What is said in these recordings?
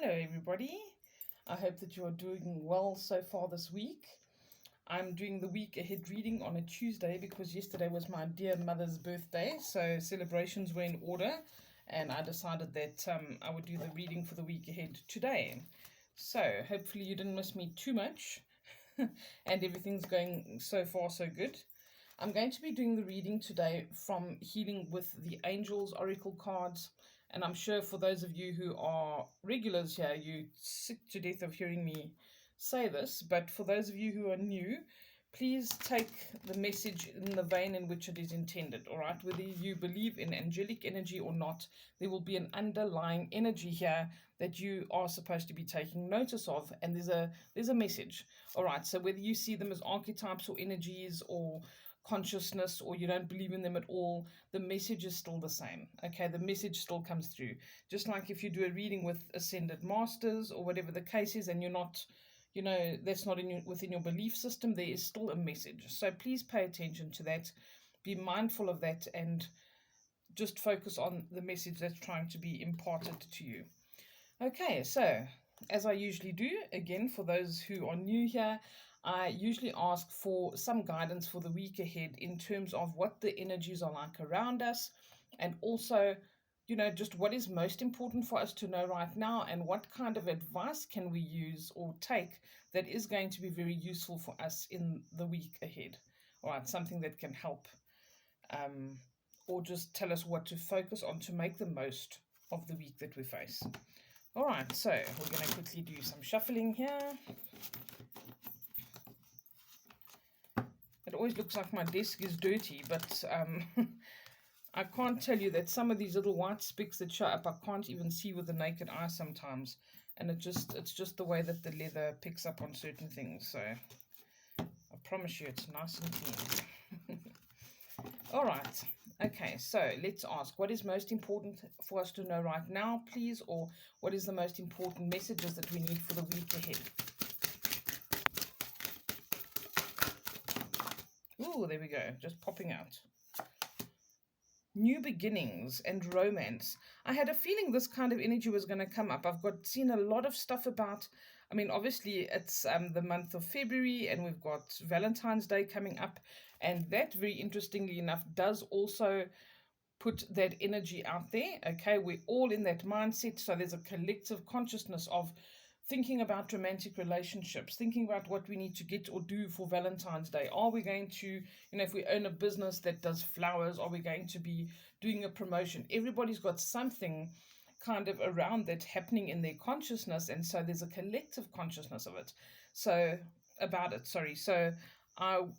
Hello everybody. I hope that you are doing well so far this week. I'm doing the week ahead reading on a Tuesday because yesterday was my dear mother's birthday, so celebrations were in order, and I decided that I would do the reading for the week ahead today. So hopefully you didn't miss me too much and everything's going so far so good. I'm going to be doing the reading today from Healing with the Angels Oracle cards. And I'm sure for those of you who are regulars here, you're sick to death of hearing me say this. But for those of you who are new, please take the message in the vein in which it is intended, all right? Whether you believe in angelic energy or not, there will be an underlying energy here that you are supposed to be taking notice of, and there's a message, all right? So whether you see them as archetypes or energies or consciousness, or you don't believe in them at all, the message is still the same. Okay, the message still comes through. Just like if you do a reading with ascended masters or whatever the case is, and you're not, that's not within your belief system, there is still a message. So please pay attention to that, be mindful of that, and just focus on the message that's trying to be imparted to you. Okay, so as I usually do, again, for those who are new here, I usually ask for some guidance for the week ahead in terms of what the energies are like around us, and also, just what is most important for us to know right now, and what kind of advice can we use or take that is going to be very useful for us in the week ahead. All right, something that can help, or just tell us what to focus on to make the most of the week that we face. All right, so we're going to quickly do some shuffling here. It always looks like my desk is dirty, but I can't tell you that some of these little white specks that show up, I can't even see with the naked eye sometimes. And it's just the way that the leather picks up on certain things. So I promise you it's nice and clean. All right. Okay, so let's ask, what is most important for us to know right now, please? Or what is the most important messages that we need for the week ahead? Ooh, there we go, just popping out. New beginnings and romance. I had a feeling this kind of energy was going to come up. I've seen a lot of stuff about, obviously it's the month of February, and we've got Valentine's Day coming up, and that, very interestingly enough, does also put that energy out there. Okay, we're all in that mindset, so there's a collective consciousness of thinking about romantic relationships, thinking about what we need to get or do for Valentine's Day. Are we going to, if we own a business that does flowers, are we going to be doing a promotion? Everybody's got something kind of around that happening in their consciousness, and so there's a collective consciousness of it. So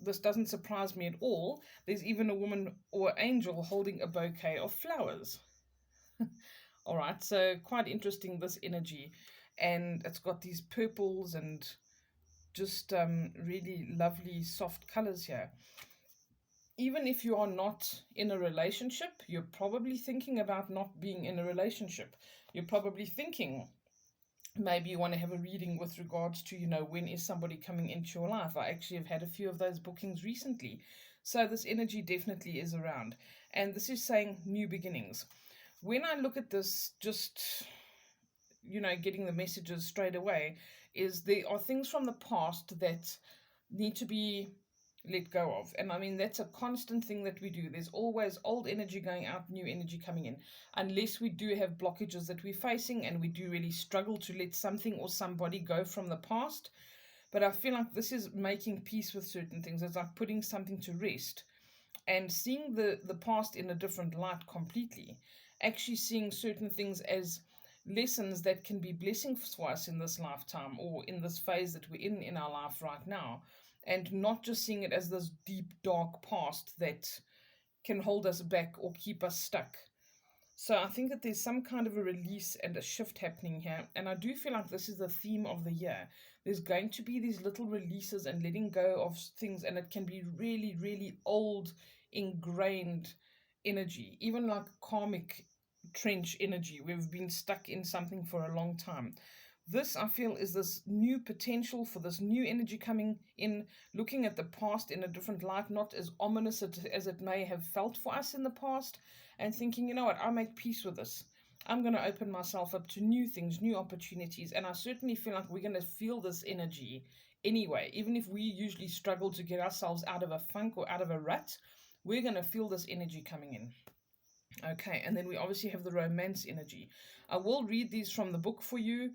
this doesn't surprise me at all. There's even a woman or angel holding a bouquet of flowers. All right, so quite interesting, this energy. And it's got these purples and just really lovely soft colors here. Even if you are not in a relationship, you're probably thinking about not being in a relationship. You're probably thinking maybe you want to have a reading with regards to, when is somebody coming into your life. I actually have had a few of those bookings recently. So this energy definitely is around. And this is saying new beginnings. When I look at this, just getting the messages straight away, is there are things from the past that need to be let go of. And that's a constant thing that we do. There's always old energy going out, new energy coming in, unless we do have blockages that we're facing and we do really struggle to let something or somebody go from the past. But I feel like this is making peace with certain things. It's like putting something to rest and seeing the past in a different light completely. Actually seeing certain things as lessons that can be blessings for us in this lifetime or in this phase that we're in our life right now, and not just seeing it as this deep, dark past that can hold us back or keep us stuck. So I think that there's some kind of a release and a shift happening here, and I do feel like this is the theme of the year. There's going to be these little releases and letting go of things, and it can be really, really old, ingrained energy, even like karmic trench energy. We've been stuck in something for a long time. This, I feel, is this new potential for this new energy coming in, looking at the past in a different light, not as ominous as it may have felt for us in the past, and thinking, I'll make peace with this. I'm going to open myself up to new things, new opportunities. And I certainly feel like we're going to feel this energy anyway. Even if we usually struggle to get ourselves out of a funk or out of a rut, we're going to feel this energy coming in. Okay, and then we obviously have the romance energy. I will read these from the book for you.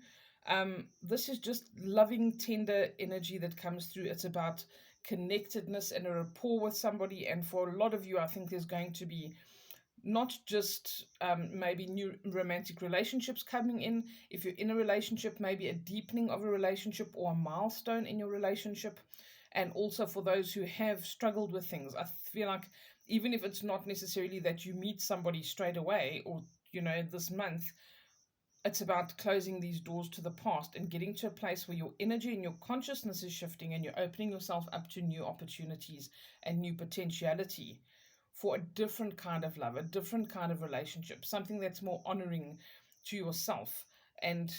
This is just loving, tender energy that comes through. It's about connectedness and a rapport with somebody. And for a lot of you, I think there's going to be not just maybe new romantic relationships coming in. If you're in a relationship, maybe a deepening of a relationship or a milestone in your relationship. And also for those who have struggled with things, I feel like even if it's not necessarily that you meet somebody straight away or, this month, it's about closing these doors to the past and getting to a place where your energy and your consciousness is shifting and you're opening yourself up to new opportunities and new potentiality for a different kind of love, a different kind of relationship, something that's more honoring to yourself, and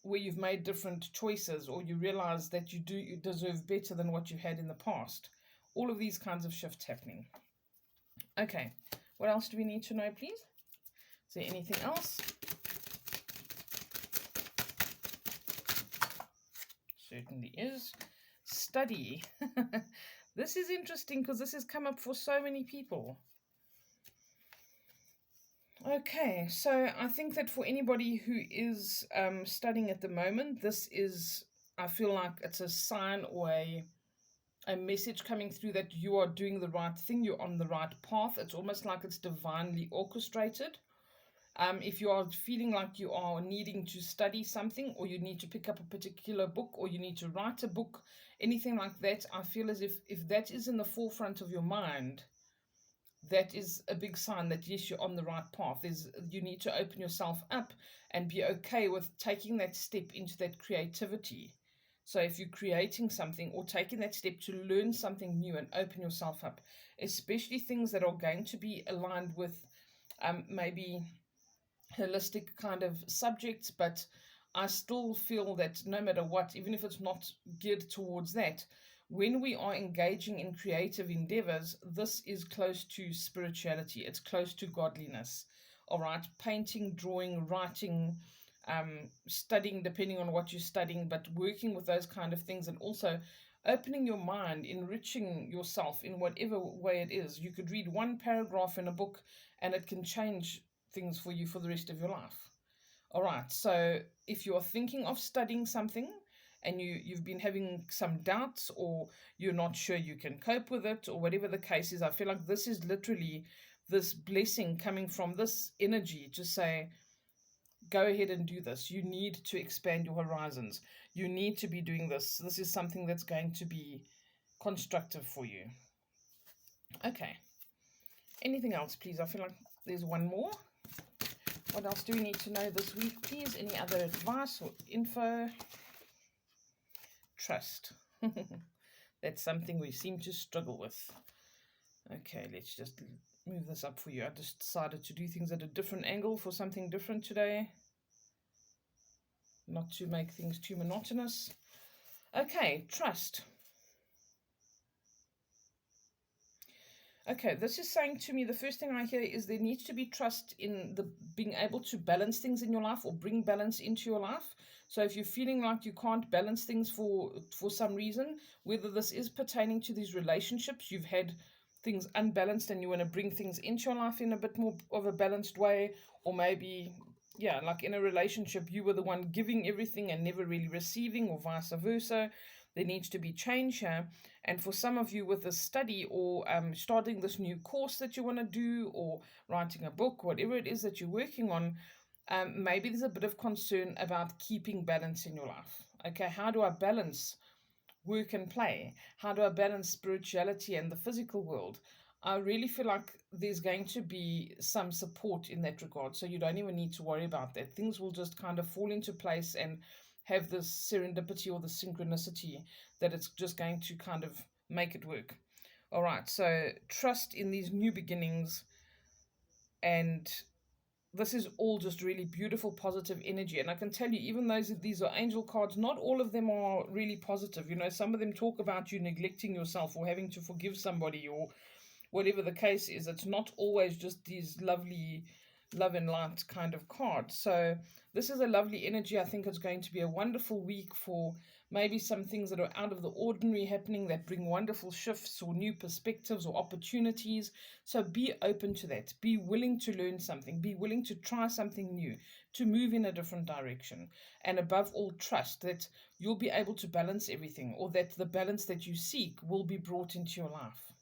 where you've made different choices or you realize that you deserve better than what you had in the past. All of these kinds of shifts happening. Okay, what else do we need to know, please? Is there anything else? Certainly is. Study. This is interesting because this has come up for so many people. Okay, so I think that for anybody who is studying at the moment, this is, I feel like it's a sign or a message coming through that you are doing the right thing, you're on the right path. It's almost like it's divinely orchestrated. If you are feeling like you are needing to study something, or you need to pick up a particular book, or you need to write a book, anything like that, I feel as if that is in the forefront of your mind, that is a big sign that yes, you're on the right path. You need to open yourself up and be okay with taking that step into that creativity. So if you're creating something or taking that step to learn something new and open yourself up, especially things that are going to be aligned with maybe holistic kind of subjects, but I still feel that no matter what, even if it's not geared towards that, when we are engaging in creative endeavors, this is close to spirituality. It's close to godliness. All right, painting, drawing, writing, studying, depending on what you're studying, but working with those kind of things, and also opening your mind, enriching yourself in whatever way it is. You could read one paragraph in a book and it can change things for you for the rest of your life. All right, so if you are thinking of studying something and you've been having some doubts, or you're not sure you can cope with it, or whatever the case is, I feel like this is literally this blessing coming from this energy to say, go ahead and do this. You need to expand your horizons. You need to be doing this. This is something that's going to be constructive for you. Okay. Anything else, please? I feel like there's one more. What else do we need to know this week, please? Any other advice or info? Trust. That's something we seem to struggle with. Okay, let's just move this up for you. I just decided to do things at a different angle for something different today, not to make things too monotonous. Okay, trust. Okay, this is saying to me, the first thing I hear is there needs to be trust in the being able to balance things in your life or bring balance into your life. So if you're feeling like you can't balance things for some reason, whether this is pertaining to these relationships, you've had things unbalanced and you want to bring things into your life in a bit more of a balanced way, or maybe, yeah, like in a relationship, you were the one giving everything and never really receiving, or vice versa. There needs to be change here. And for some of you with this study, or starting this new course that you want to do, or writing a book, whatever it is that you're working on, maybe there's a bit of concern about keeping balance in your life. Okay, how do I balance work and play? How do I balance spirituality and the physical world? I really feel like there's going to be some support in that regard. So you don't even need to worry about that. Things will just kind of fall into place and have this serendipity or the synchronicity that it's just going to kind of make it work. All right, so trust in these new beginnings, and this is all just really beautiful, positive energy. And I can tell you, even though these are angel cards, not all of them are really positive. You know, some of them talk about you neglecting yourself or having to forgive somebody or whatever the case is. It's not always just these lovely love and light kind of card. So this is a lovely energy. I think it's going to be a wonderful week for maybe some things that are out of the ordinary happening that bring wonderful shifts or new perspectives or opportunities. So be open to that. Be willing to learn something. Be willing to try something new, to move in a different direction. And above all, trust that you'll be able to balance everything, or that the balance that you seek will be brought into your life.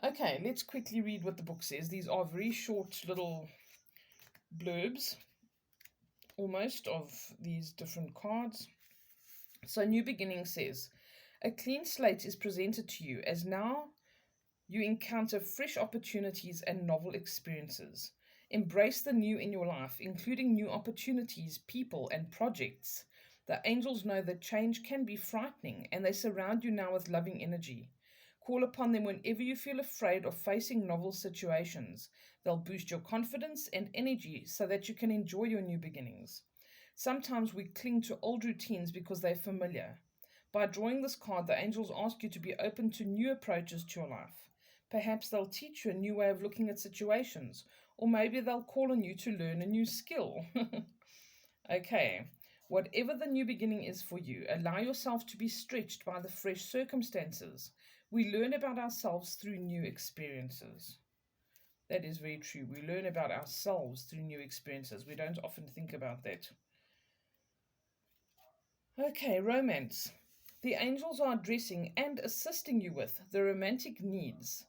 Okay, let's quickly read what the book says. These are very short little blurbs, almost, of these different cards. So, New Beginning says, a clean slate is presented to you as now you encounter fresh opportunities and novel experiences. Embrace the new in your life, including new opportunities, people, and projects. The angels know that change can be frightening, and they surround you now with loving energy. Call upon them whenever you feel afraid of facing novel situations. They'll boost your confidence and energy so that you can enjoy your new beginnings. Sometimes we cling to old routines because they're familiar. By drawing this card, the angels ask you to be open to new approaches to your life. Perhaps they'll teach you a new way of looking at situations, or maybe they'll call on you to learn a new skill. Okay, whatever the new beginning is for you, allow yourself to be stretched by the fresh circumstances. We learn about ourselves through new experiences. That is very true. We learn about ourselves through new experiences. We don't often think about that. Okay, romance. The angels are addressing and assisting you with the romantic needs.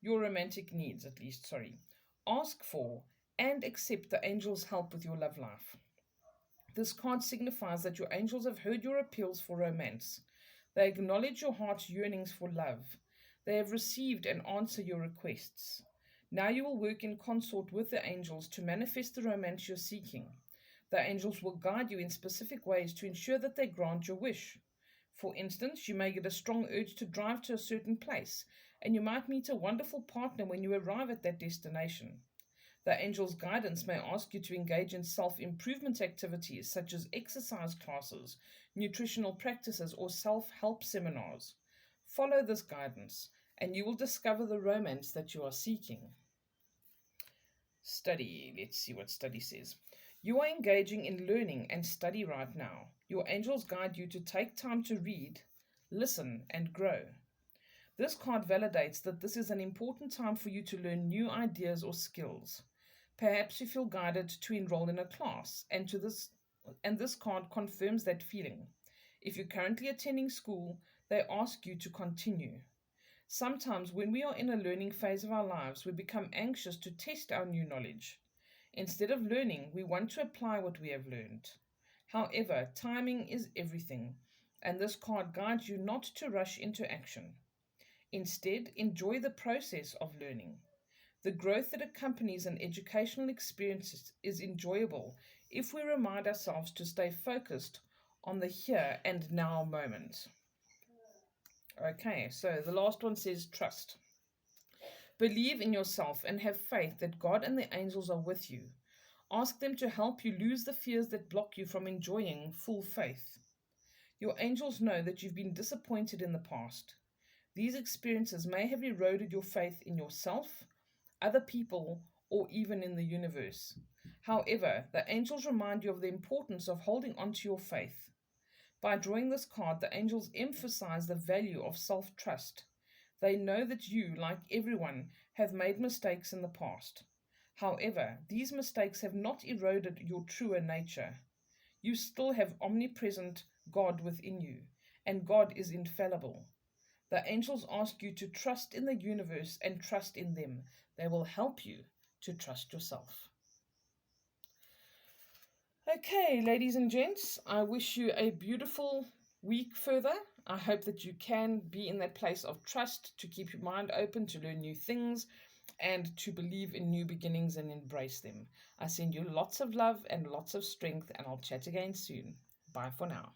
Your romantic needs, at least, sorry. Ask for and accept the angels' help with your love life. This card signifies that your angels have heard your appeals for romance. They acknowledge your heart's yearnings for love. They have received and answer your requests. Now you will work in consort with the angels to manifest the romance you're seeking. The angels will guide you in specific ways to ensure that they grant your wish. For instance, you may get a strong urge to drive to a certain place, and you might meet a wonderful partner when you arrive at that destination. The angel's guidance may ask you to engage in self-improvement activities such as exercise classes, nutritional practices, or self-help seminars. Follow this guidance, and you will discover the romance that you are seeking. Study. Let's see what study says. You are engaging in learning and study right now. Your angels guide you to take time to read, listen, and grow. This card validates that this is an important time for you to learn new ideas or skills. Perhaps you feel guided to enroll in a class, and this card confirms that feeling. If you're currently attending school, they ask you to continue. Sometimes, when we are in a learning phase of our lives, we become anxious to test our new knowledge. Instead of learning, we want to apply what we have learned. However, timing is everything, and this card guides you not to rush into action. Instead, enjoy the process of learning. The growth that accompanies an educational experience is enjoyable if we remind ourselves to stay focused on the here and now moment. Okay, so the last one says trust. Believe in yourself and have faith that God and the angels are with you. Ask them to help you lose the fears that block you from enjoying full faith. Your angels know that you've been disappointed in the past. These experiences may have eroded your faith in yourself, other people, or even in the universe. However, the angels remind you of the importance of holding on to your faith. By drawing this card, the angels emphasize the value of self-trust. They know that you, like everyone, have made mistakes in the past. However, these mistakes have not eroded your truer nature. You still have omnipresent God within you, and God is infallible. The angels ask you to trust in the universe and trust in them. They will help you to trust yourself. Okay, ladies and gents, I wish you a beautiful week further. I hope that you can be in that place of trust, to keep your mind open, to learn new things, and to believe in new beginnings and embrace them. I send you lots of love and lots of strength, and I'll chat again soon. Bye for now.